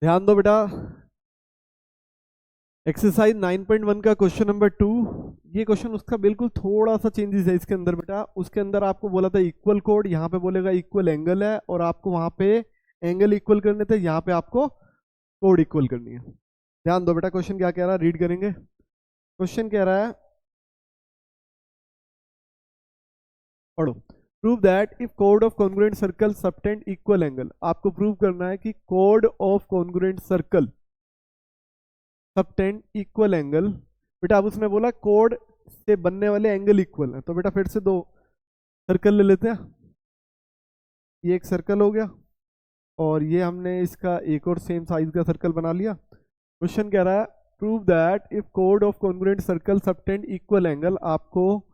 ध्यान दो बेटा, एक्सरसाइज 9.1 का क्वेश्चन नंबर 2। ये क्वेश्चन उसका बिल्कुल थोड़ा सा चेंजेस है इसके अंदर बेटा। उसके अंदर आपको बोला था इक्वल कोड, यहाँ पे बोलेगा इक्वल एंगल है, और आपको वहां पे एंगल इक्वल करने थे, यहाँ पे आपको कोड इक्वल करनी है। ध्यान दो बेटा, क्वेश्चन क्या कह रहा है, रीड करेंगे। क्वेश्चन कह रहा है, पढ़ो। Prove that if code of congruent circle subtend equal angle. आपको प्रूव करना है कि code of congruent circle subtend equal angle. बेटा अब उसने बोला कोड से बनने वाले एंगल इक्वल है, तो बेटा फिर से दो सर्कल ले लेते हैं। ये एक सर्कल हो गया, और ये हमने इसका एक और सेम साइज का सर्कल बना लिया। क्वेश्चन कह रहा है prove that if code of congruent circle subtend equal angle. आपको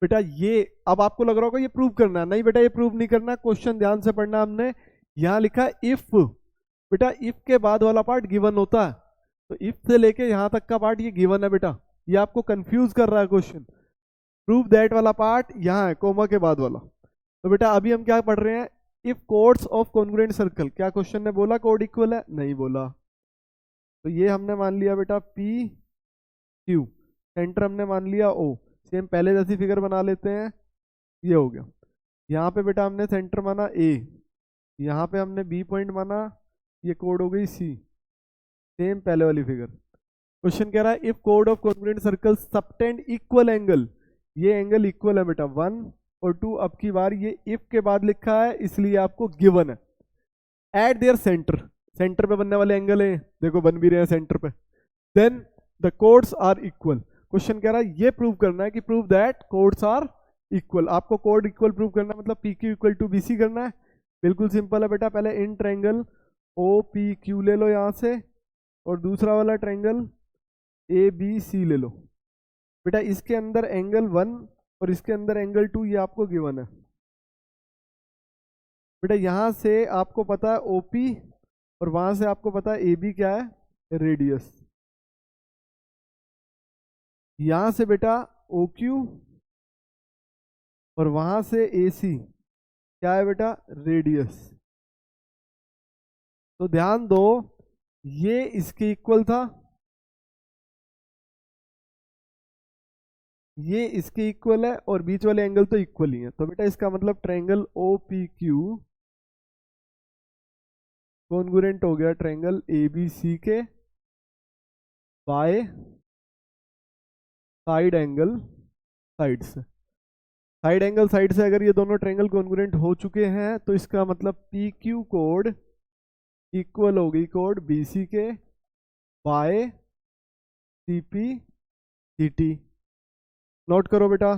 बेटा ये, अब आपको लग रहा होगा ये प्रूव करना है, नहीं बेटा ये प्रूव नहीं करना। क्वेश्चन ध्यान से पढ़ना। हमने यहाँ लिखा इफ, बेटा इफ के बाद वाला पार्ट गिवन होता है, तो इफ से लेके यहां तक का पार्ट ये गिवन है बेटा। ये आपको कंफ्यूज कर रहा है क्वेश्चन। प्रूव दैट वाला पार्ट यहाँ है, कोमा के बाद वाला। तो बेटा अभी हम क्या पढ़ रहे हैं, if codes of congruent circle. क्या क्वेश्चन ने बोला कोड इक्वल है? नहीं बोला। तो ये हमने मान लिया बेटा पी क्यू, सेंटर हमने मान लिया ओ। सेम पहले जैसी फिगर बना लेते हैं। ये हो गया। यहाँ पे बेटा हमने सेंटर माना ए, यहाँ पे हमने बी पॉइंट माना, ये कोड हो गई सी। सेम पहले वाली फिगर। क्वेश्चन कह रहा है if code of congruent circle subtend equal angle. ये एंगल इक्वल है बेटा 1 और 2। अब की बार ये इफ के बाद लिखा है, इसलिए आपको गिवन है। एट देयर सेंटर, सेंटर पे बनने वाले एंगल है, देखो बन भी रहे हैं सेंटर पे। Then the chords are equal. Question कह रहा है ये प्रूव करना है कि prove that chords are equal. आपको कोड इक्वल प्रूव करना है, मतलब P Q equal to B C करना है। बिल्कुल सिंपल है बेटा। पहले इन ट्रायंगल ओ पी क्यू ले लो यहाँ से, और दूसरा वाला ट्रायंगल ए बी सी ले लो। बेटा इसके अंदर एंगल 1 और इसके अंदर एंगल 2, ये आपको गिवन है। बेटा यहाँ से आपको पता है ओपी, और वहां से आपको पता है ए बी क्या है, रेडियस। यहां से बेटा ओ क्यू, और वहां से ए सी क्या है बेटा, रेडियस। तो ध्यान दो, ये इसके इक्वल था, ये इसके इक्वल है, और बीच वाले एंगल तो इक्वल ही है। तो बेटा इसका मतलब triangle O P Q congruent हो गया ट्रायंगल ए बी सी के बाय साइड एंगल साइड से। साइड एंगल साइड से अगर ये दोनों ट्रायंगल कॉन्ग्रुएंट हो चुके हैं, तो इसका मतलब पी क्यू कोड इक्वल होगी कोड बी सी के by C P C T. Note करो बेटा।